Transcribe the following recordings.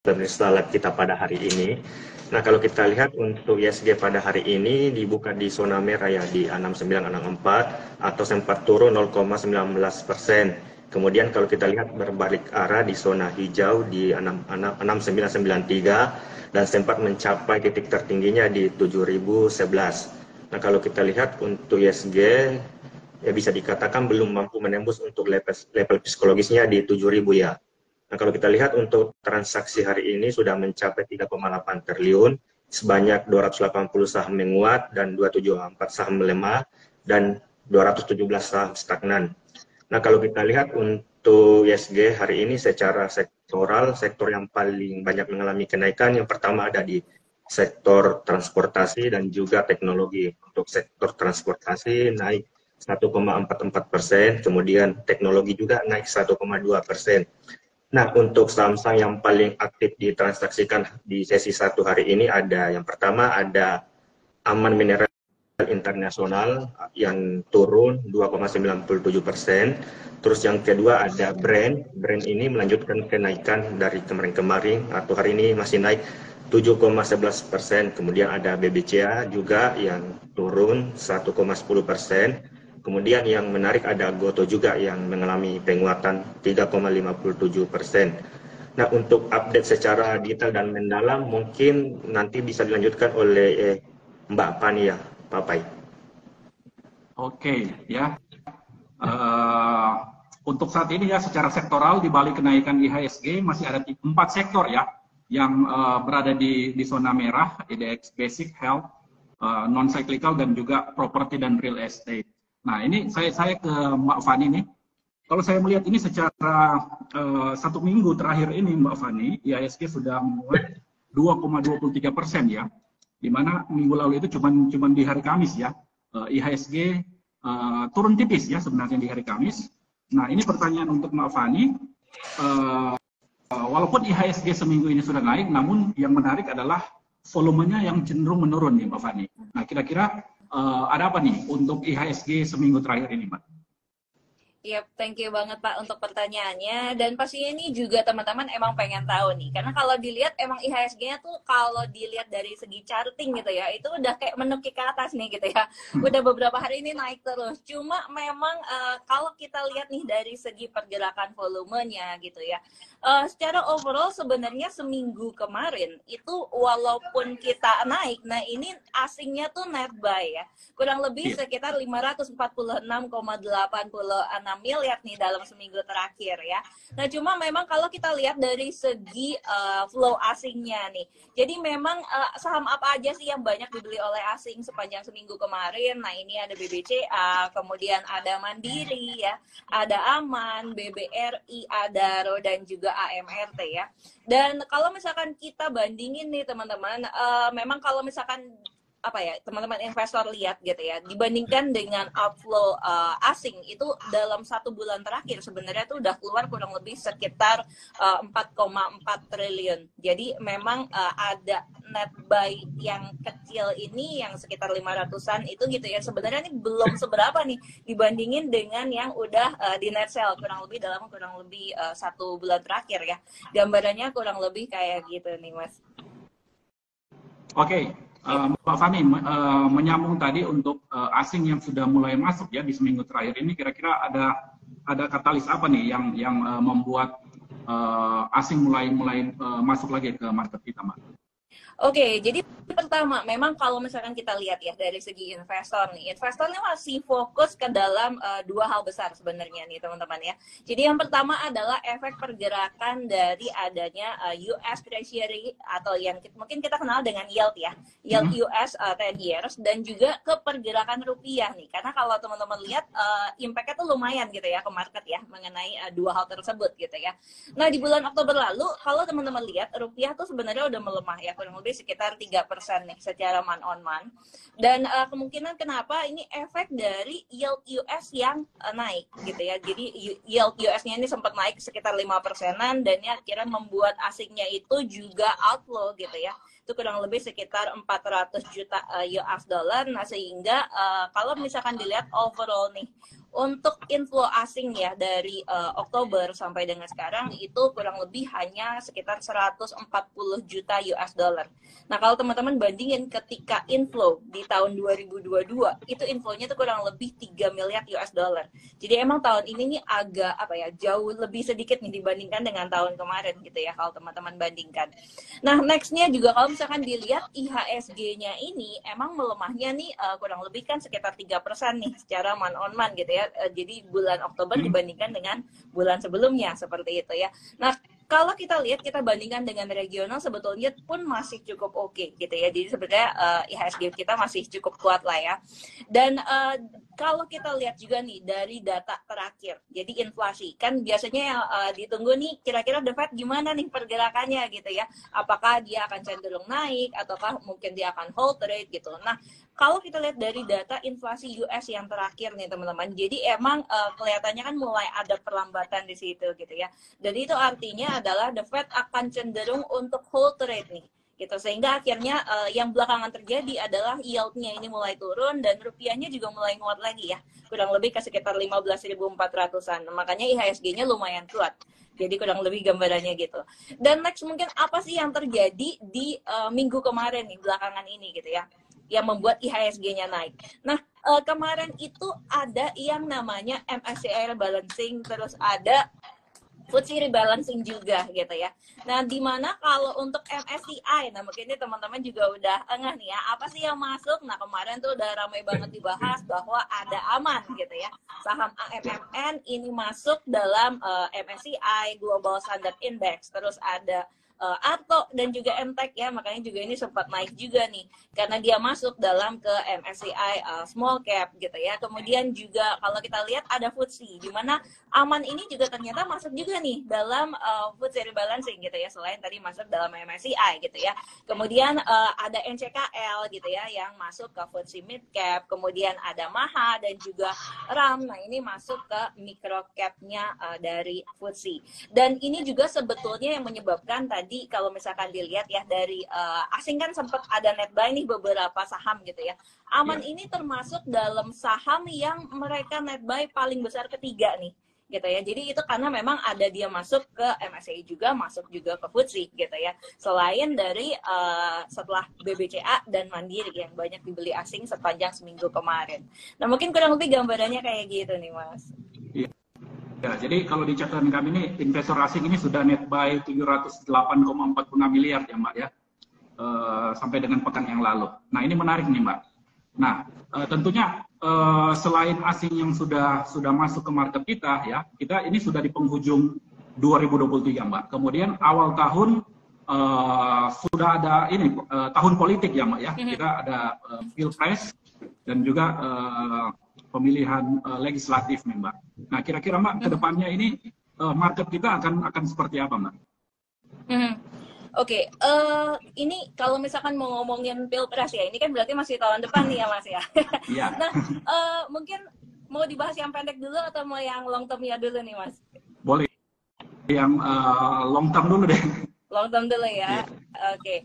pemirsa live kita pada hari ini. Nah, kalau kita lihat untuk IHSG pada hari ini dibuka di zona merah ya, di 6964 atau sempat turun 0,19%. Kemudian kalau kita lihat berbalik arah di zona hijau di 6993 dan sempat mencapai titik tertingginya di 7011. Nah, kalau kita lihat untuk IHSG ya bisa dikatakan belum mampu menembus untuk level psikologisnya di 7000 ya. Nah, kalau kita lihat untuk transaksi hari ini sudah mencapai 3,8 triliun, sebanyak 280 saham menguat dan 274 saham melemah dan 217 saham stagnan. Nah, kalau kita lihat untuk IHSG hari ini secara sektoral, sektor yang paling banyak mengalami kenaikan yang pertama ada di sektor transportasi dan juga teknologi. Untuk sektor transportasi naik 1,44%, kemudian teknologi juga naik 1,2%. Nah, untuk saham-saham yang paling aktif ditransaksikan di sesi 1 hari ini ada yang pertama ada Aman Mineral Internasional yang turun 2,97%. Terus yang kedua ada Brand ini melanjutkan kenaikan dari kemarin-kemarin atau hari ini masih naik 7,11%. Kemudian ada BBCA juga yang turun 1,10%. Kemudian yang menarik ada Goto juga yang mengalami penguatan 3,57%. Nah, untuk update secara detail dan mendalam mungkin nanti bisa dilanjutkan oleh Mbak Pani ya, Pak Pai. Oke, ya. Untuk saat ini ya secara sektoral di balik kenaikan IHSG masih ada 4 sektor ya yang berada di zona merah, IDX Basic, Health, Non-Cyclical dan juga Property dan Real Estate. Nah, ini saya ke Mbak Fani nih. Kalau saya melihat ini secara 1 minggu terakhir ini Mbak Fani, IHSG sudah menguat 2,23% ya. Di mana minggu lalu itu cuman di hari Kamis ya. IHSG turun tipis ya sebenarnya di hari Kamis. Nah, ini pertanyaan untuk Mbak Fani. Walaupun IHSG seminggu ini sudah naik, namun yang menarik adalah volumenya yang cenderung menurun nih Mbak Fani. Nah, kira-kira ada apa nih untuk IHSG seminggu terakhir ini, Mbak? Yap, thank you banget Pak untuk pertanyaannya. Dan pastinya ini juga teman-teman emang pengen tahu nih. Karena kalau dilihat emang IHSG-nya tuh kalau dilihat dari segi charting gitu ya, itu udah kayak menukik ke atas nih gitu ya. Udah beberapa hari ini naik terus. Cuma memang kalau kita lihat nih dari segi pergerakan volumenya gitu ya. Secara overall sebenarnya seminggu kemarin itu walaupun kita naik, nah ini asingnya tuh net buy ya. Kurang lebih sekitar 546,86 miliar nih dalam seminggu terakhir ya. Nah cuma memang kalau kita lihat dari segi flow asingnya nih, jadi memang saham apa aja sih yang banyak dibeli oleh asing sepanjang seminggu kemarin? Nah ini ada BBCA, kemudian ada Mandiri ya, ada Aman, BBRI, Adaro dan juga AMRT ya. Dan kalau misalkan kita bandingin nih teman-teman, memang kalau misalkan apa ya teman-teman investor lihat gitu ya, dibandingkan dengan outflow asing itu dalam 1 bulan terakhir sebenarnya tuh udah keluar kurang lebih sekitar 4,4 triliun. Jadi memang ada net buy yang kecil ini yang sekitar 500-an itu gitu ya, sebenarnya ini belum seberapa nih dibandingin dengan yang udah di net sell kurang lebih dalam kurang lebih 1 bulan terakhir ya. Gambarannya kurang lebih kayak gitu nih Mas. Oke. Mbak Fani, menyambung tadi untuk asing yang sudah mulai masuk ya di seminggu terakhir ini, kira-kira ada katalis apa nih yang membuat asing mulai masuk lagi ke market kita, Mbak? Oke, jadi pertama, memang kalau misalkan kita lihat ya dari segi investor nih, investornya masih fokus ke dalam 2 hal besar sebenarnya nih teman-teman ya. Jadi yang pertama adalah efek pergerakan dari adanya US Treasury atau yang mungkin kita kenal dengan yield ya, yield US 10 years dan juga ke pergerakan rupiah nih. Karena kalau teman-teman lihat impact-nya tuh lumayan gitu ya ke market ya mengenai 2 hal tersebut gitu ya. Nah di bulan Oktober lalu kalau teman-teman lihat rupiah tuh sebenarnya udah melemah ya kurang lebih sekitar 3% nih secara month on month. Dan kemungkinan kenapa ini efek dari yield US yang naik gitu ya. Jadi yield US-nya ini sempat naik sekitar 5%-an dan ini akhirnya membuat asingnya itu juga outflow gitu ya. Itu kurang lebih sekitar 400 juta US dollar. Nah sehingga kalau misalkan dilihat overall nih, Untuk inflow asing ya dari Oktober sampai dengan sekarang itu kurang lebih hanya sekitar 140 juta US dollar. Nah, kalau teman-teman bandingin ketika inflow di tahun 2022, itu inflow-nya tuh kurang lebih 3 miliar US dollar. Jadi emang tahun ini nih agak jauh lebih sedikit nih dibandingkan dengan tahun kemarin gitu ya kalau teman-teman bandingkan. Nah, next-nya juga kalau misalkan dilihat IHSG-nya ini emang melemahnya nih kurang lebih kan sekitar 3% nih secara month on month gitu ya. Jadi bulan Oktober dibandingkan dengan bulan sebelumnya seperti itu ya. Nah, kalau kita lihat, kita bandingkan dengan regional sebetulnya pun masih cukup oke gitu ya. Jadi sebenarnya IHSG kita masih cukup kuat lah ya. Dan kalau kita lihat juga nih dari data terakhir, jadi inflasi kan biasanya yang ditunggu nih kira-kira The Fed gimana nih pergerakannya gitu ya. Apakah dia akan cenderung naik ataukah mungkin dia akan hold rate gitu. Nah, kalau kita lihat dari data inflasi US yang terakhir nih teman-teman, jadi emang kelihatannya kan mulai ada perlambatan di situ gitu ya. Dan itu artinya adalah The Fed akan cenderung untuk hold rate nih gitu, sehingga akhirnya yang belakangan terjadi adalah yield-nya ini mulai turun dan rupiahnya juga mulai nguat lagi ya, kurang lebih ke sekitar 15.400-an. Makanya IHSG-nya lumayan kuat. Jadi kurang lebih gambarannya gitu. Dan next mungkin apa sih yang terjadi di minggu kemarin nih belakangan ini gitu ya, yang membuat IHSG-nya naik. Nah, kemarin itu ada yang namanya MSCI rebalancing, terus ada FTSE rebalancing juga gitu ya. Nah, di mana kalau untuk MSCI, nah mungkin ini teman-teman juga udah engah nih ya, apa sih yang masuk? Nah, kemarin tuh udah ramai banget dibahas bahwa ada Aman gitu ya. Saham AMMN ini masuk dalam MSCI Global Standard Index. Terus ada Arto dan juga MTEK ya, makanya juga ini sempat naik juga nih karena dia masuk dalam ke MSCI small cap gitu ya. Kemudian juga kalau kita lihat ada FTSE di mana Aman ini juga ternyata masuk juga nih dalam FTSE rebalancing gitu ya, selain tadi masuk dalam MSCI gitu ya. Kemudian ada NCKL gitu ya yang masuk ke FTSE mid cap, kemudian ada MAHA dan juga RAM. Nah, ini masuk ke micro cap-nya dari FTSE. Dan ini juga sebetulnya yang menyebabkan tadi kalau misalkan dilihat ya dari asing kan sempat ada net buy nih beberapa saham gitu ya. Aman ini termasuk dalam saham yang mereka net buy paling besar ketiga nih gitu ya. Jadi itu karena memang ada dia masuk ke MSCI juga, masuk juga ke FTSE gitu ya. Selain dari setelah BBCA dan Mandiri yang banyak dibeli asing sepanjang seminggu kemarin. Nah, mungkin kurang lebih gambarannya kayak gitu nih, Mas. Ya, jadi kalau di catatan kami ini investor asing ini sudah net buy 708,46 miliar ya Mbak ya, sampai dengan pekan yang lalu. Nah, ini menarik nih Mbak. Nah, tentunya selain asing yang sudah masuk ke market kita ya, kita ini sudah di penghujung 2023 Mbak. Kemudian awal tahun sudah ada ini tahun politik ya Mbak ya. Kita ada pilpres dan juga pemilihan legislatif nih Mbak. Nah, kira-kira Mbak kedepannya ini market kita akan seperti apa Mbak? Oke, ini kalau misalkan mau ngomongin pilpres ya, ini kan berarti masih tahun depan nih ya Mas ya. Iya. Nah, mungkin mau dibahas yang pendek dulu atau mau yang long term-nya dulu nih Mas? Boleh. Yang long term dulu deh. Long term dulu ya. Oke.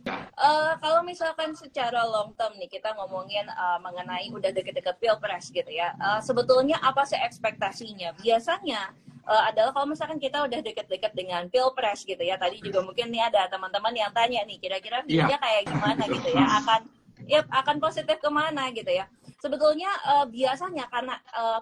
Kalau misalkan secara long term nih kita ngomongin mengenai udah deket-deket pilpres gitu ya. Sebetulnya apa sih ekspektasinya? Biasanya adalah kalau misalkan kita udah deket-deket dengan pilpres gitu ya. Tadi juga mungkin nih ada teman-teman yang tanya nih kira-kira view-nya kayak gimana gitu ya. Akan positif kemana gitu ya. Sebetulnya biasanya karena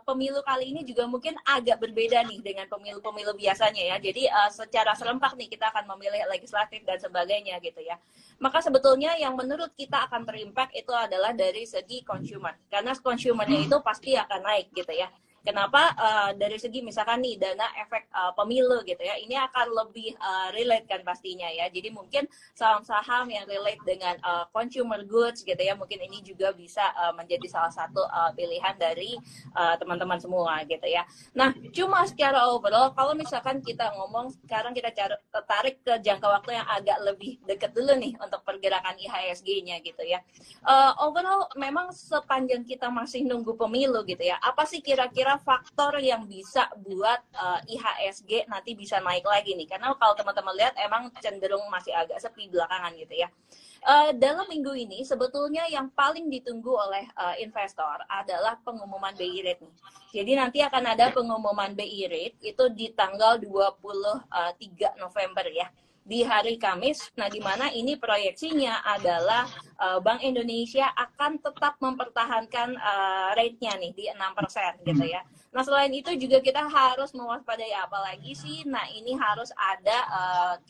pemilu kali ini juga mungkin agak berbeda nih dengan pemilu-pemilu biasanya ya. Jadi secara serempak nih kita akan memilih legislatif dan sebagainya gitu ya. Maka sebetulnya yang menurut kita akan terimpact itu adalah dari segi consumer. Karena consumernya itu pasti akan naik gitu ya. Kenapa? Dari segi misalkan nih dana efek pemilu gitu ya, ini akan lebih relate kan pastinya ya. Jadi mungkin saham-saham yang relate dengan consumer goods gitu ya, mungkin ini juga bisa menjadi salah satu pilihan dari teman-teman semua gitu ya. Nah, cuma secara overall kalau misalkan kita ngomong sekarang kita tarik ke jangka waktu yang agak lebih dekat dulu nih untuk pergerakan IHSG-nya gitu ya. Overall memang sepanjang kita masih nunggu pemilu gitu ya, apa sih kira-kira kira-kira faktor yang bisa buat IHSG nanti bisa naik lagi nih? Karena kalau teman-teman lihat emang cenderung masih agak sepi belakangan gitu ya. Dalam minggu ini sebetulnya yang paling ditunggu oleh investor adalah pengumuman BI rate nih. Jadi nanti akan ada pengumuman BI rate itu di tanggal 23 November ya, di hari Kamis. Nah, di mana ini proyeksinya adalah Bank Indonesia akan tetap mempertahankan rate-nya nih di 6% gitu ya. Nah, selain itu juga kita harus mewaspadai apa lagi sih? Nah, ini harus ada,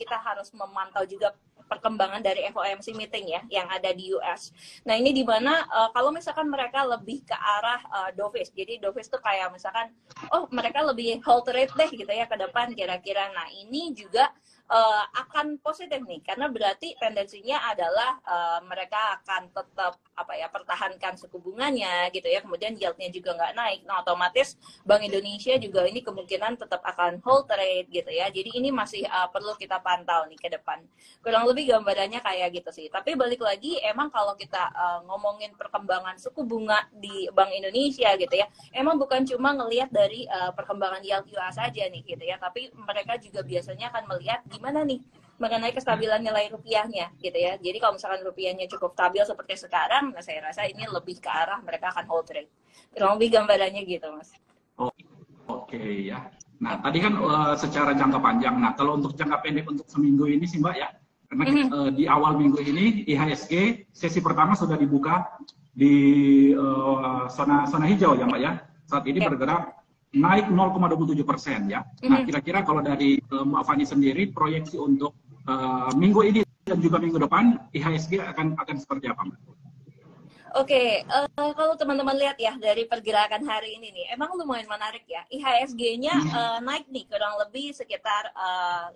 kita harus memantau juga perkembangan dari FOMC meeting ya yang ada di US. Nah, ini di mana kalau misalkan mereka lebih ke arah dovish. Jadi dovish tuh kayak misalkan mereka lebih hold rate deh gitu ya ke depan kira-kira. Nah, ini juga akan positif nih karena berarti tendensinya adalah mereka akan tetap pertahankan suku bunganya gitu ya, kemudian yieldnya juga nggak naik. Nah, otomatis Bank Indonesia juga ini kemungkinan tetap akan hold rate gitu ya. Jadi ini masih perlu kita pantau nih ke depan. Kurang lebih gambarannya kayak gitu sih. Tapi balik lagi, emang kalau kita ngomongin perkembangan suku bunga di Bank Indonesia gitu ya, emang bukan cuma ngelihat dari perkembangan yield US saja nih gitu ya, tapi mereka juga biasanya akan melihat gimana nih mengenai kestabilan nilai rupiahnya gitu ya. Jadi kalau misalkan rupiahnya cukup stabil seperti sekarang, nah saya rasa ini lebih ke arah mereka akan hold rate. Kurang lebih gambarannya gitu, Mas. Oke ya. Nah, tadi kan secara jangka panjang. Nah, kalau untuk jangka pendek untuk seminggu ini sih Mbak ya, karena di awal minggu ini IHSG sesi pertama sudah dibuka di zona hijau ya Mbak ya. Saat ini bergerak naik 0,27% ya. Nah, kira-kira kalau dari Mbak Fani sendiri proyeksi untuk minggu ini dan juga minggu depan IHSG akan seperti apa, Mbak? Oke, kalau teman-teman lihat ya dari pergerakan hari ini nih, emang lumayan menarik ya. IHSG-nya naik nih kurang lebih sekitar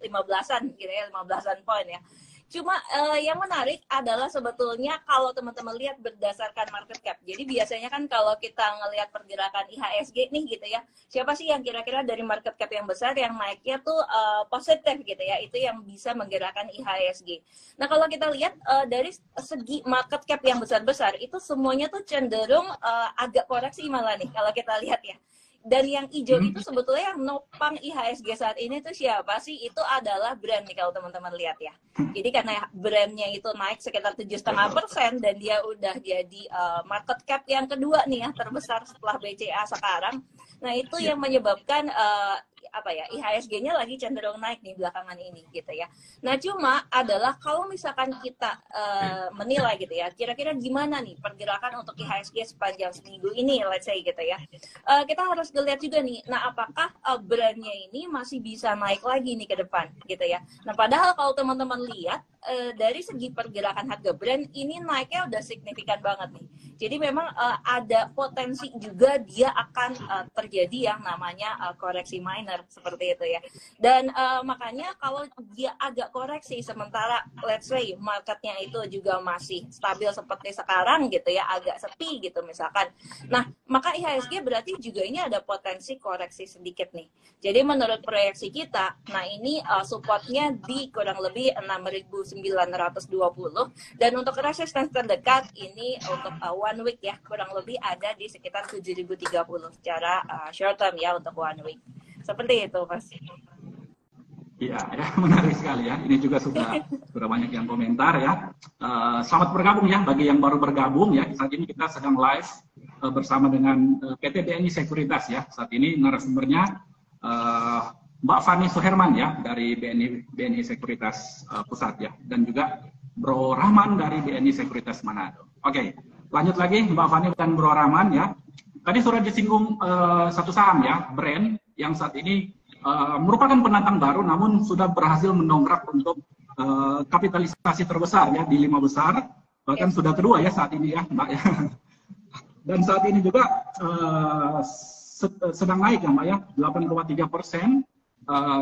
15-an gitu ya, 15-an poin ya. Cuma yang menarik adalah sebetulnya kalau teman-teman lihat berdasarkan market cap. Jadi biasanya kan kalau kita ngelihat pergerakan IHSG nih gitu ya, siapa sih yang kira-kira dari market cap yang besar yang naiknya tuh positif gitu ya, itu yang bisa menggerakkan IHSG. Nah, kalau kita lihat dari segi market cap yang besar-besar itu semuanya tuh cenderung agak koreksi malah nih kalau kita lihat ya. Dan yang hijau itu sebetulnya yang nopang IHSG saat ini tuh siapa sih? Itu adalah brand nih kalau teman-teman lihat ya. Jadi karena brandnya itu naik sekitar 7,5% dan dia udah jadi market cap yang kedua nih ya terbesar setelah BCA sekarang. Nah, itu yang menyebabkan IHSG-nya lagi cenderung naik nih belakangan ini gitu ya. Nah, cuma adalah kalau misalkan kita menilai gitu ya, kira-kira gimana nih pergerakan untuk IHSG sepanjang seminggu ini, let's say gitu ya. Kita harus lihat juga nih, nah apakah brandnya ini masih bisa naik lagi nih ke depan gitu ya. Nah, padahal kalau teman-teman lihat dari segi pergerakan harga brand ini naiknya udah signifikan banget nih. Jadi memang ada potensi juga dia akan terjadi yang namanya koreksi minor seperti itu ya. Dan makanya kalau dia agak koreksi sementara let's say marketnya itu juga masih stabil seperti sekarang gitu ya, agak sepi gitu misalkan. Nah, maka IHSG berarti juga ini ada potensi koreksi sedikit nih. Jadi menurut proyeksi kita, nah ini supportnya di kurang lebih 6.920 dan untuk resistance terdekat ini untuk one week ya kurang lebih ada di sekitar 7.030 secara short term ya untuk one week. Seperti itu, Mas. Iya, ya, menarik sekali ya. Ini juga sudah banyak yang komentar ya. Selamat bergabung ya bagi yang baru bergabung ya. Saat ini kita sedang live bersama dengan PT BNI Sekuritas ya. Saat ini narasumbernya Mbak Fani Suherman ya dari BNI Sekuritas Pusat ya, dan juga Bro Rahman dari BNI Sekuritas Manado. Oke, lanjut lagi Mbak Fani dan Bro Rahman ya. Tadi sudah disinggung satu saham ya, brand yang saat ini merupakan penantang baru, namun sudah berhasil mendongkrak untuk kapitalisasi terbesar ya di 5 besar, bahkan sudah kedua ya saat ini ya Mbak ya. Dan saat ini juga sedang naik ya Mbak ya, 8,3%.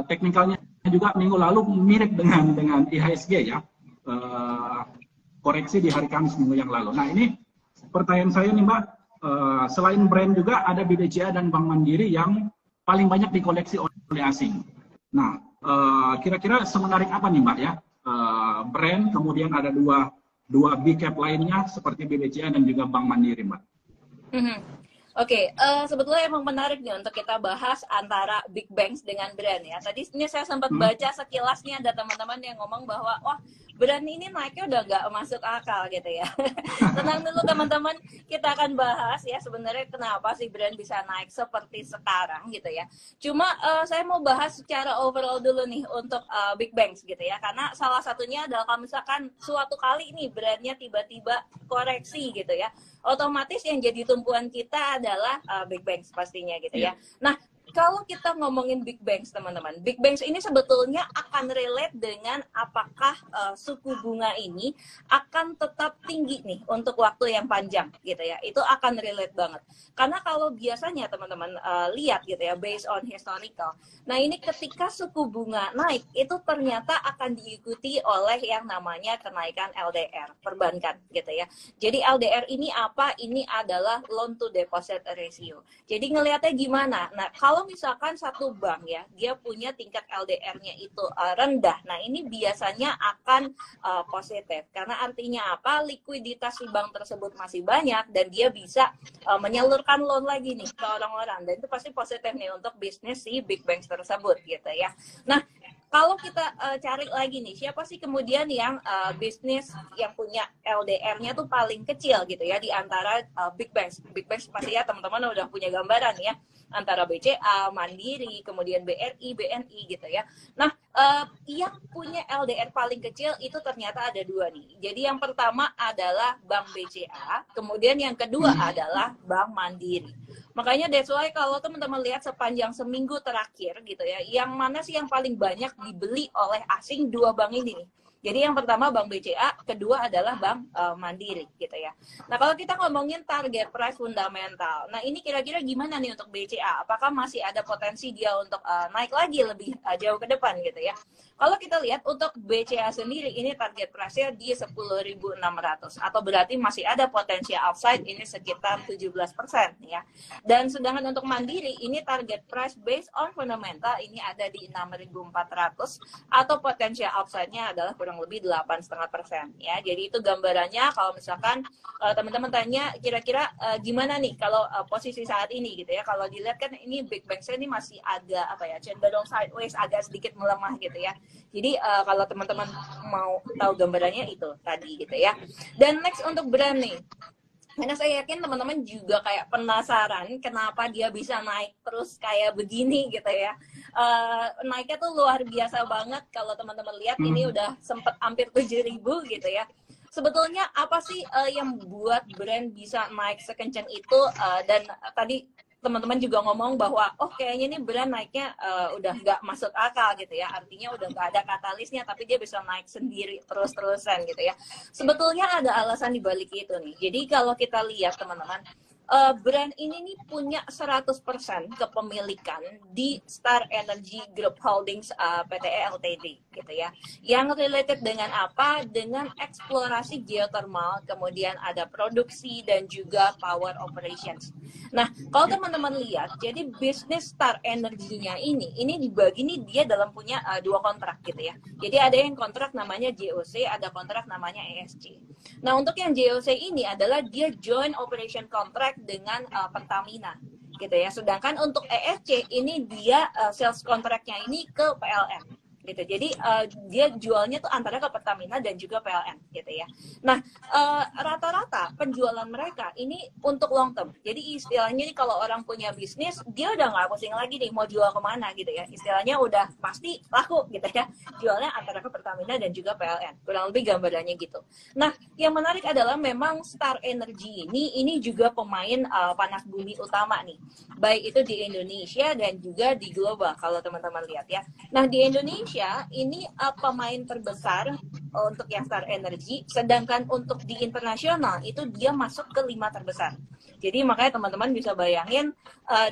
Teknikalnya juga minggu lalu mirip dengan IHSG ya, koreksi di hari Kamis minggu yang lalu. Nah, ini pertanyaan saya nih Mbak, selain brand juga ada BBCA dan Bank Mandiri yang paling banyak dikoleksi oleh asing. Nah, kira-kira semenarik apa nih Mbak ya, brand, kemudian ada dua big cap lainnya seperti BBCA dan juga Bank Mandiri Mbak. Oke, sebetulnya emang menarik nih untuk kita bahas antara big banks dengan brand ya. Tadi ini saya sempat baca sekilasnya ada teman-teman yang ngomong bahwa wah brand ini naiknya udah nggak masuk akal gitu ya. Tenang dulu teman-teman, kita akan bahas ya sebenarnya kenapa sih brand bisa naik seperti sekarang gitu ya. Cuma saya mau bahas secara overall dulu nih untuk big banks gitu ya. Karena salah satunya adalah kalau misalkan suatu kali nih brandnya tiba-tiba koreksi gitu ya, otomatis yang jadi tumpuan kita adalah big banks pastinya gitu ya. Nah, kalau kita ngomongin big banks teman-teman, big banks ini sebetulnya akan relate dengan apakah suku bunga ini akan tetap tinggi nih untuk waktu yang panjang gitu ya. Itu akan relate banget. Karena kalau biasanya teman-teman lihat gitu ya, based on historical. Nah, ini ketika suku bunga naik itu ternyata akan diikuti oleh yang namanya kenaikan LDR perbankan gitu ya. Jadi LDR ini apa? Ini adalah loan to deposit ratio. Jadi ngelihatnya gimana? Nah, kalau misalkan satu bank ya, dia punya tingkat LDR-nya itu rendah. Nah, ini biasanya akan positif. Karena artinya apa? Likuiditas si bank tersebut masih banyak dan dia bisa menyalurkan loan lagi nih ke orang-orang. Dan itu pasti positif nih untuk bisnis si big banks tersebut gitu ya. Nah, kalau kita cari lagi nih, siapa sih kemudian yang bisnis yang punya LDR-nya tuh paling kecil gitu ya di antara big banks. Big banks pasti ya teman-teman udah punya gambaran ya, antara BCA, Mandiri, kemudian BRI, BNI gitu ya. Nah, yang punya LDR paling kecil itu ternyata ada dua nih. Jadi yang pertama adalah Bank BCA, kemudian yang kedua adalah Bank Mandiri. Makanya that's why kalau teman-teman lihat sepanjang seminggu terakhir gitu ya, yang mana sih yang paling banyak dibeli oleh asing? Dua bank ini nih. Jadi yang pertama Bank BCA, kedua adalah Bank Mandiri gitu ya. Nah, kalau kita ngomongin target price fundamental, nah ini kira-kira gimana nih untuk BCA? Apakah masih ada potensi dia untuk naik lagi lebih jauh ke depan gitu ya? Kalau kita lihat untuk BCA sendiri ini target price-nya di 10.600 atau berarti masih ada potensi upside ini sekitar 17% ya. Dan sedangkan untuk Mandiri ini target price based on fundamental ini ada di 6.400 atau potensi upside-nya adalah kurang lebih 8,5% ya. Jadi itu gambarannya kalau misalkan teman-teman tanya kira-kira gimana nih kalau posisi saat ini gitu ya. Kalau dilihat kan ini big banks ini masih agak apa ya, cenderung sideways, agak sedikit melemah gitu ya. Jadi kalau teman-teman mau tahu gambarannya itu tadi gitu ya. Dan next untuk brand nih. Karena saya yakin teman-teman juga kayak penasaran kenapa dia bisa naik terus kayak begini gitu ya. Naiknya tuh luar biasa banget kalau teman-teman lihat ini udah sempet hampir 7.000 gitu ya. Sebetulnya apa sih yang buat brand bisa naik sekencang itu? Dan tadi teman-teman juga ngomong bahwa oh kayaknya ini brand naiknya udah nggak masuk akal gitu ya, artinya udah nggak ada katalisnya tapi dia bisa naik sendiri terus-terusan gitu ya. Sebetulnya ada alasan di balik itu nih. Jadi kalau kita lihat teman-teman, brand ini nih punya 100% kepemilikan di Star Energy Group Holdings PTE Ltd gitu ya. Yang related dengan apa? Dengan eksplorasi geothermal, kemudian ada produksi dan juga power operations. Nah, kalau teman-teman lihat, jadi bisnis Star Energy-nya ini dibagi nih dia dalam punya dua kontrak gitu ya. Jadi ada yang kontrak namanya JOC, ada kontrak namanya ESC. Nah, untuk yang JOC ini adalah dia joint operation contract dengan Pertamina gitu ya. Sedangkan untuk ESC ini dia sales kontraknya ini ke PLN gitu. Jadi dia jualnya tuh antara ke Pertamina dan juga PLN gitu ya. Nah, rata-rata penjualan mereka ini untuk long term. Jadi istilahnya nih kalau orang punya bisnis, dia udah nggak pusing lagi nih mau jual kemana gitu ya. Istilahnya udah pasti laku gitu ya. Jualnya antara ke Pertamina dan juga PLN. Kurang lebih gambarannya gitu. Nah, yang menarik adalah memang Star Energy ini juga pemain panas bumi utama nih. Baik itu di Indonesia dan juga di global kalau teman-teman lihat ya. Nah, di Indonesia ini pemain terbesar untuk yang Star Energy, sedangkan untuk di internasional itu dia masuk ke 5 terbesar. Jadi makanya teman-teman bisa bayangin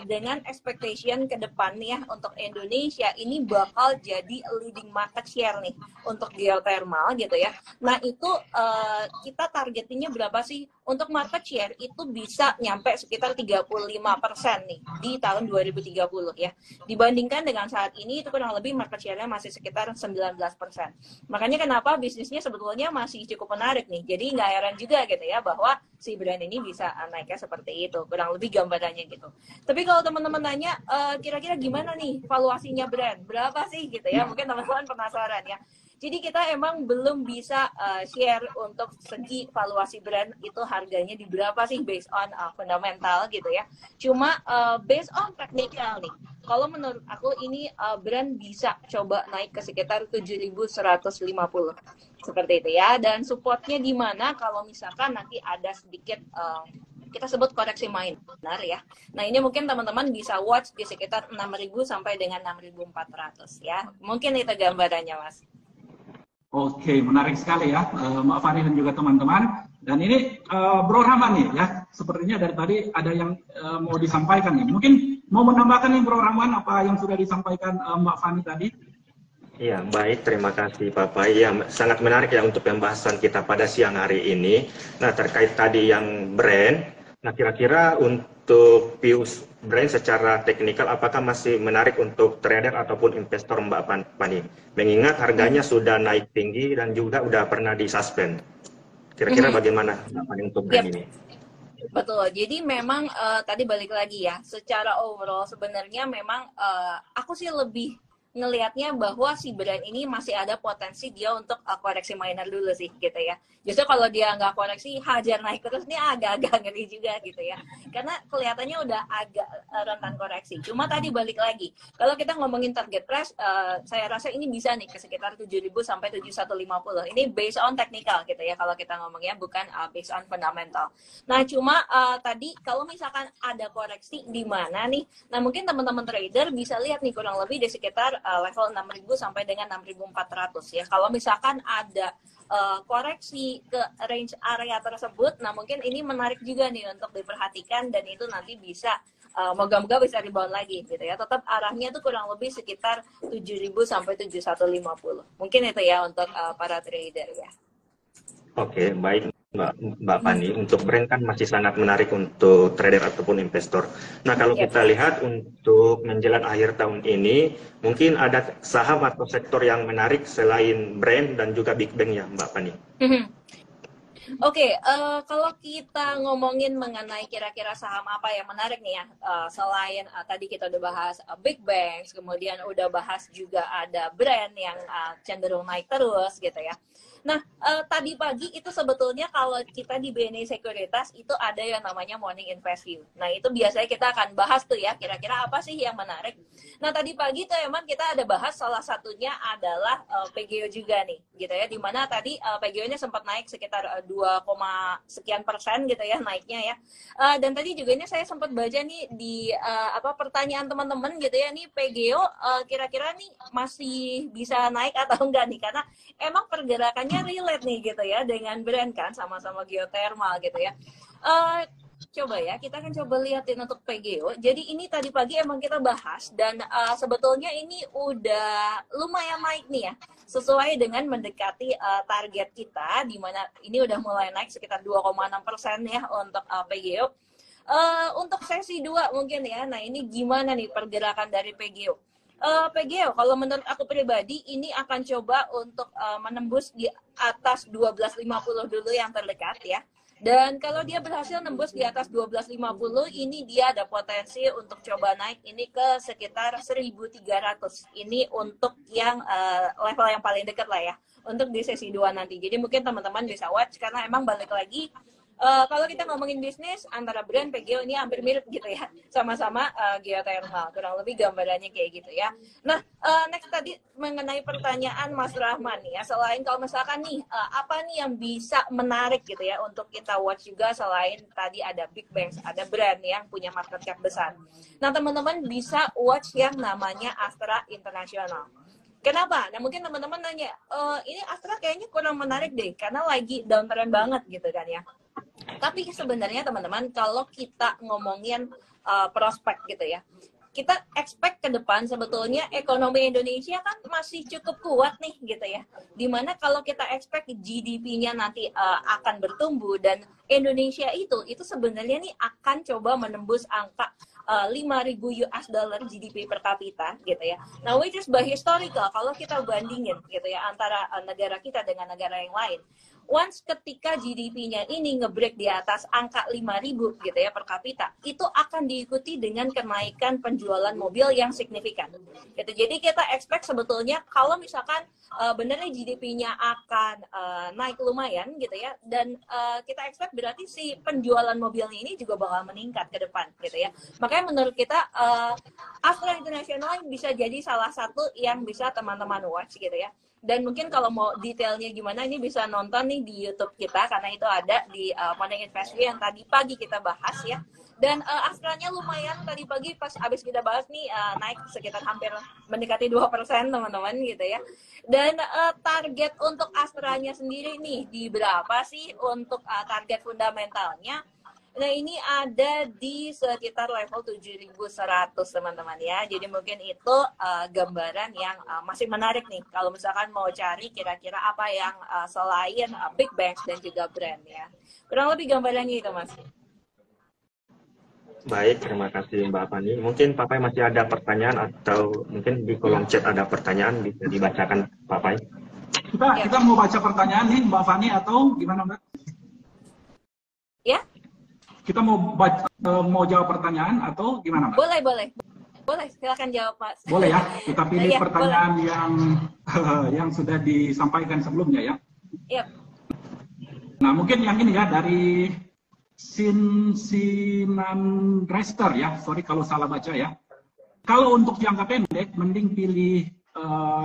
dengan expectation ke depan ya untuk Indonesia ini bakal jadi leading market share nih untuk geothermal gitu ya. Nah itu kita targetinnya berapa sih? Untuk market share itu bisa nyampe sekitar 35% nih di tahun 2030 ya. Dibandingkan dengan saat ini itu kurang lebih market share-nya masih sekitar 19%. Makanya kenapa bisnisnya sebetulnya masih cukup menarik nih. Jadi nggak heran juga gitu ya bahwa si brand ini bisa naiknya seperti itu. Kurang lebih gambarannya gitu. Tapi kalau teman-teman nanya, kira-kira gimana nih valuasinya brand? Berapa sih gitu ya? Mungkin teman-teman penasaran ya. Jadi kita emang belum bisa share untuk segi valuasi brand itu harganya di berapa sih based on fundamental gitu ya. Cuma based on technical nih. Kalau menurut aku ini brand bisa coba naik ke sekitar 7.150 seperti itu ya. Dan supportnya di mana kalau misalkan nanti ada sedikit kita sebut koreksi minor ya. Nah ini mungkin teman-teman bisa watch di sekitar 6.000 sampai dengan 6.400 ya. Mungkin itu gambarannya Mas. Oke, menarik sekali ya, Mbak Fani dan juga teman-teman. Dan ini Bro Rahman nih ya, sepertinya dari tadi ada yang mau disampaikan nih. Mungkin mau menambahkan nih Bro Rahman apa yang sudah disampaikan Mbak Fani tadi? Iya, baik. Terima kasih Bapak. Ya, sangat menarik ya untuk pembahasan kita pada siang hari ini. Nah, terkait tadi yang brand, nah kira-kira untuk Pius brand secara teknikal apakah masih menarik untuk trader ataupun investor Mbak Fani? Mengingat harganya sudah naik tinggi dan juga udah pernah disuspend. Kira-kira bagaimana Mbak Fani untuk brand ini? Betul, jadi memang tadi balik lagi ya, secara overall sebenarnya memang aku sih lebih ngelihatnya bahwa si brand ini masih ada potensi dia untuk koreksi minor dulu sih gitu ya. Justru kalau dia nggak koreksi hajar naik terus ini agak-agak ngeri juga gitu ya. Karena kelihatannya udah agak rentan koreksi. Cuma tadi balik lagi, kalau kita ngomongin target price, saya rasa ini bisa nih ke sekitar 7.000 sampai 7.150. Ini based on technical gitu ya kalau kita ngomongnya, bukan based on fundamental. Nah cuma tadi kalau misalkan ada koreksi di mana nih, nah mungkin teman-teman trader bisa lihat nih kurang lebih di sekitar level 6.000 sampai dengan 6.400 ya. Kalau misalkan ada koreksi ke range area tersebut, nah mungkin ini menarik juga nih untuk diperhatikan dan itu nanti bisa moga-moga bisa rebound lagi gitu ya. Tetap arahnya tuh kurang lebih sekitar 7.000 sampai 7.150. Mungkin itu ya untuk para trader ya. Oke, baik Mbak Fani. Untuk brand kan masih sangat menarik untuk trader ataupun investor. Nah, kalau kita lihat untuk menjelang akhir tahun ini, mungkin ada saham atau sektor yang menarik selain brand dan juga Big Bang ya, Mbak Fani. Oke, kalau kita ngomongin mengenai kira-kira saham apa yang menarik nih ya, selain tadi kita udah bahas Big Banks, kemudian udah bahas juga ada brand yang cenderung naik terus gitu ya. Nah, tadi pagi itu sebetulnya kalau kita di BNI Sekuritas itu ada yang namanya Morning Invest View. Nah, itu biasanya kita akan bahas tuh ya, kira-kira apa sih yang menarik. Nah, tadi pagi tuh emang kita ada bahas salah satunya adalah PGO juga nih, gitu ya. Dimana tadi PGO-nya sempat naik sekitar 2, sekian persen gitu ya naiknya ya. Dan tadi juga ini saya sempat baca nih di pertanyaan teman-teman gitu ya, nih PGO kira-kira nih masih bisa naik atau enggak nih, karena emang pergerakannya relate nih gitu ya dengan brand kan, sama-sama geothermal gitu ya. Coba ya, kita akan coba lihatin untuk PGO. Jadi ini tadi pagi emang kita bahas dan sebetulnya ini udah lumayan naik nih ya, sesuai dengan mendekati target kita, di mana ini udah mulai naik sekitar 2,6% ya untuk PGO. Untuk sesi 2 mungkin ya, nah ini gimana nih pergerakan dari PGO? PGO kalau menurut aku pribadi ini akan coba untuk menembus di atas 12.50 dulu yang terdekat ya. Dan kalau dia berhasil nembus di atas 12.50, ini dia ada potensi untuk coba naik ini ke sekitar 1.300. Ini untuk yang level yang paling dekat lah ya, untuk di sesi 2 nanti. Jadi mungkin teman-teman bisa watch, karena emang balik lagi, kalau kita ngomongin bisnis, antara brand PGO ini hampir mirip gitu ya, sama-sama geothermal, kurang lebih gambarannya kayak gitu ya. Nah, next tadi mengenai pertanyaan Mas Rahman nih ya, selain kalau misalkan nih, apa nih yang bisa menarik gitu ya untuk kita watch juga, selain tadi ada Big Banks, ada brand yang punya market cap besar. Nah, teman-teman bisa watch yang namanya Astra International. Kenapa? Nah mungkin teman-teman nanya, ini Astra kayaknya kurang menarik deh, karena lagi downtrend banget gitu kan ya. Tapi sebenarnya teman-teman, kalau kita ngomongin prospek gitu ya, kita expect ke depan sebetulnya ekonomi Indonesia kan masih cukup kuat nih gitu ya. Dimana kalau kita expect GDP-nya nanti akan bertumbuh dan Indonesia itu sebenarnya nih akan coba menembus angka 5.000 US dollar GDP per kapita gitu ya. Nah, which is by historical kalau kita bandingin gitu ya antara negara kita dengan negara yang lain. Once ketika GDP-nya ini nge-break di atas angka 5.000 gitu ya per kapita, itu akan diikuti dengan kenaikan penjualan mobil yang signifikan. Gitu. Jadi kita expect sebetulnya kalau misalkan benernya GDP-nya akan naik lumayan gitu ya, dan kita expect berarti si penjualan mobilnya ini juga bakal meningkat ke depan gitu ya. Makanya menurut kita Astra International bisa jadi salah satu yang bisa teman-teman watch gitu ya. Dan mungkin kalau mau detailnya gimana ini bisa nonton nih di YouTube kita karena itu ada di Morning Invest yang tadi pagi kita bahas ya. Dan Astranya lumayan tadi pagi pas abis kita bahas nih naik sekitar hampir mendekati 2% teman-teman gitu ya. Dan target untuk Astranya sendiri nih di berapa sih untuk target fundamentalnya? Nah, ini ada di sekitar level 7.100 teman-teman ya. Jadi mungkin itu gambaran yang masih menarik nih. Kalau misalkan mau cari kira-kira apa yang selain big banks dan juga brand ya. Kurang lebih gambarannya itu, Mas. Baik, terima kasih Mbak Fani. Mungkin Papai masih ada pertanyaan atau mungkin di kolom chat ada pertanyaan bisa dibacakan Papai. Kita mau baca pertanyaan nih Mbak Fani atau gimana Mbak? Ya. Kita mau jawab pertanyaan atau gimana Mbak? Boleh, silakan jawab Mas. Boleh ya, kita pilih pertanyaan yang sudah disampaikan sebelumnya ya. Iya. Nah mungkin yang ini ya dari Sinan Rester ya, sorry kalau salah baca ya. Kalau untuk jangka pendek, mending pilih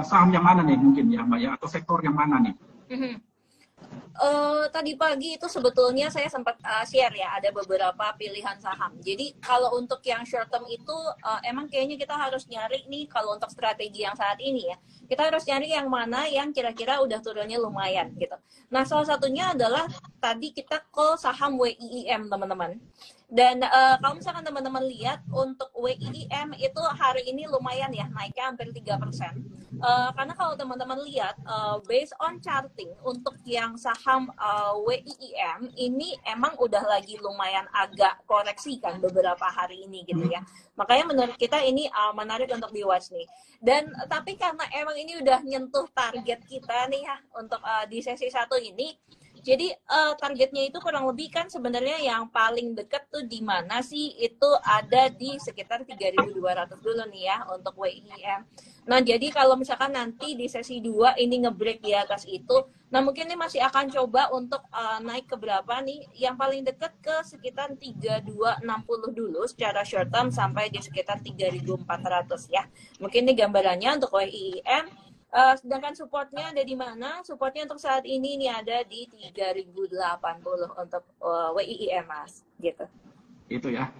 saham yang mana nih mungkin ya Mbak ya, atau sektor yang mana nih? Tadi pagi itu sebetulnya saya sempat share ya ada beberapa pilihan saham. Jadi kalau untuk yang short term itu emang kayaknya kita harus nyari nih kalau untuk strategi yang saat ini ya. Kita harus nyari yang mana yang kira-kira udah turunnya lumayan gitu. Nah, salah satunya adalah tadi kita ke saham WIIM teman-teman. Dan kalau misalkan teman-teman lihat untuk WIIM itu hari ini lumayan ya naiknya hampir 3%. Karena kalau teman-teman lihat based on charting untuk yang saham WIIM ini emang udah lagi lumayan agak koreksi kan beberapa hari ini gitu ya. Makanya menurut kita ini menarik untuk di watch nih. Dan tapi karena emang ini udah nyentuh target kita nih ya untuk di sesi 1 ini. Jadi targetnya itu kurang lebih kan sebenarnya yang paling dekat tuh di mana sih? Itu ada di sekitar 3.200 dulu nih ya untuk WIIM. Nah, jadi kalau misalkan nanti di sesi 2 ini nge-break di atas itu, nah mungkin ini masih akan coba untuk naik ke berapa nih? Yang paling dekat ke sekitar 3.260 dulu secara short term sampai di sekitar 3.400 ya. Mungkin ini gambarannya untuk WIIM. Sedangkan supportnya ada di mana? Supportnya untuk saat ini nih ada di 3.080 untuk WIIM Mas, gitu. Itu ya,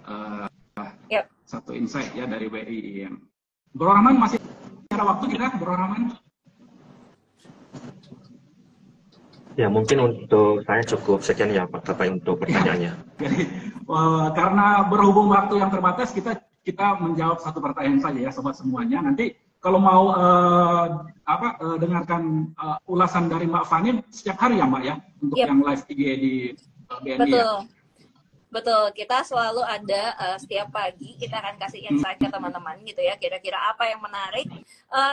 Yep. Satu insight ya dari WIIM. Bro Rahman masih ada waktu kita, Bro Rahman? Ya, mungkin untuk saya cukup sekian ya Pak Papai untuk pertanyaannya. Jadi, karena berhubung waktu yang terbatas, kita menjawab satu pertanyaan saja ya sobat semuanya. Nanti kalau mau dengarkan ulasan dari Mbak Fani setiap hari ya Mbak ya untuk yang live IG di BNI. Betul. Ya? Betul, kita selalu ada setiap pagi kita akan kasih insight ke teman-teman gitu ya, kira-kira apa yang menarik.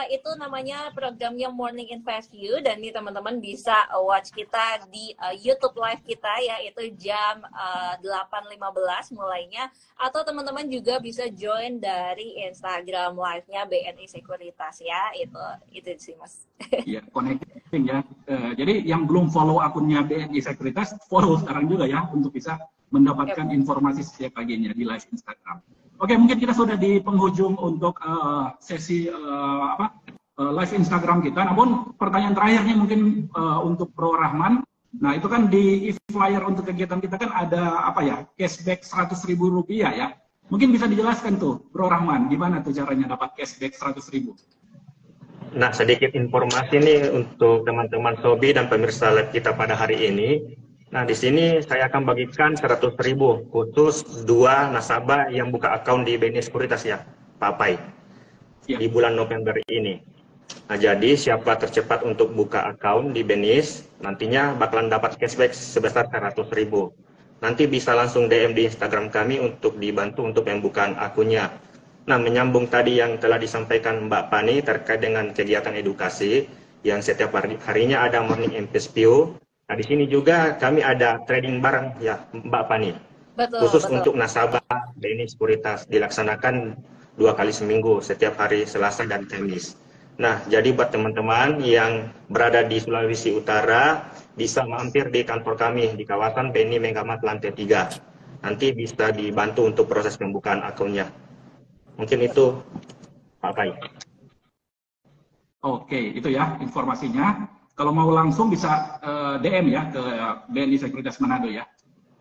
Itu namanya programnya Morning Invest You, dan nih teman-teman bisa watch kita di YouTube live kita ya, itu jam 8.15 mulainya, atau teman-teman juga bisa join dari Instagram live-nya BNI Sekuritas ya, itu sih Mas. Iya, connecting ya. Jadi yang belum follow akunnya BNI Sekuritas, follow sekarang juga ya untuk bisa mendapatkan informasi setiap paginya di live Instagram. Oke, mungkin kita sudah di penghujung untuk sesi live Instagram kita. Namun pertanyaan terakhirnya mungkin untuk Bro Rahman. Nah, itu kan di flyer untuk kegiatan kita kan ada cashback 100.000 rupiah ya. Mungkin bisa dijelaskan tuh Bro Rahman, gimana tuh caranya dapat cashback 100.000? Nah, sedikit informasi nih untuk teman-teman Sobi dan pemirsa live kita pada hari ini. Nah, di sini saya akan bagikan 100.000 khusus 2 nasabah yang buka akun di BNI Sekuritas ya. Pak Pai di bulan November ini. Nah, jadi siapa tercepat untuk buka account di Benis, nantinya bakalan dapat cashback sebesar 100.000. Nanti bisa langsung DM di Instagram kami untuk dibantu untuk pembukaan akunnya. Nah, menyambung tadi yang telah disampaikan Mbak Pani terkait dengan kegiatan edukasi yang setiap harinya ada morning MPSPU. Nah, di sini juga kami ada trading bareng ya Mbak Pani. Khusus untuk nasabah BNI Sekuritas dilaksanakan 2 kali seminggu setiap hari Selasa dan Kamis. Nah, jadi buat teman-teman yang berada di Sulawesi Utara bisa mampir di kantor kami di kawasan BNI Megamat lantai 3. Nanti bisa dibantu untuk proses pembukaan akunnya. Mungkin itu Pak Pai. Oke, itu ya informasinya. Kalau mau langsung bisa DM ya ke BNI Sekuritas Manado ya.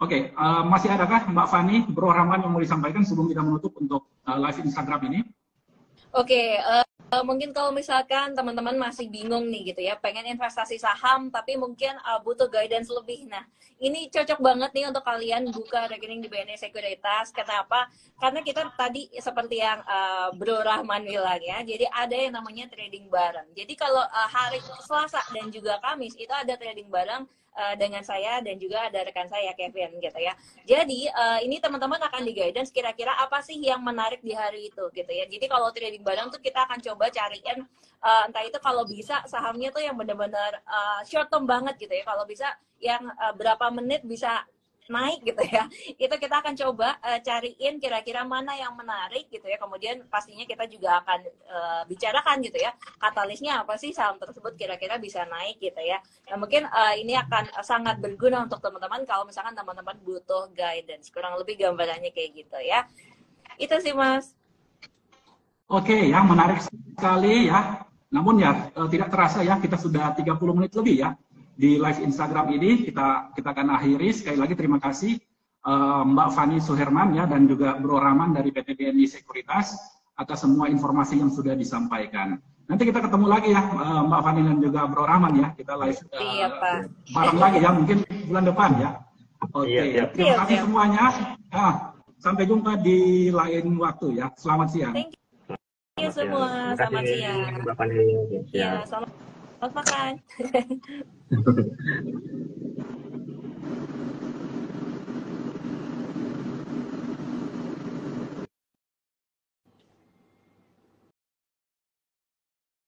Oke, masih adakah Mbak Fani, Bro Rahman yang mau disampaikan sebelum kita menutup untuk live Instagram ini? Oke, mungkin kalau misalkan teman-teman masih bingung nih gitu ya, pengen investasi saham tapi mungkin butuh guidance lebih. Nah, ini cocok banget nih untuk kalian buka rekening di BNI Sekuritas. Kenapa? Karena kita tadi seperti yang Bro Rahman bilang ya, jadi ada yang namanya trading bareng. Jadi kalau hari Selasa dan juga Kamis itu ada trading bareng dengan saya dan juga ada rekan saya Kevin gitu ya. Jadi ini teman-teman akan di guidance kira-kira apa sih yang menarik di hari itu gitu ya. Jadi kalau trading bareng tuh kita akan coba cariin entah itu kalau bisa sahamnya tuh yang benar-benar short term banget gitu ya. Kalau bisa yang berapa menit bisa naik gitu ya, itu kita akan coba cariin kira-kira mana yang menarik gitu ya. Kemudian pastinya kita juga akan bicarakan gitu ya, katalisnya apa sih saham tersebut kira-kira bisa naik gitu ya. Nah mungkin ini akan sangat berguna untuk teman-teman kalau misalkan teman-teman butuh guidance, kurang lebih gambarannya kayak gitu ya. Itu sih Mas. Oke ya, menarik sekali ya. Namun ya tidak terasa ya, kita sudah 30 menit lebih ya di live Instagram ini. Kita akan akhiri. Sekali lagi terima kasih Mbak Fani Suherman ya dan juga Bro Rahman dari PT BNI Sekuritas atas semua informasi yang sudah disampaikan. Nanti kita ketemu lagi ya Mbak Fani dan juga Bro Rahman ya. Kita live bareng lagi ya, mungkin bulan depan ya. Oke, terima kasih semuanya. Sampai jumpa di lain waktu ya. Selamat siang. Thank you semua. Selamat siang. Mbak Pani. Ya, selamat makan.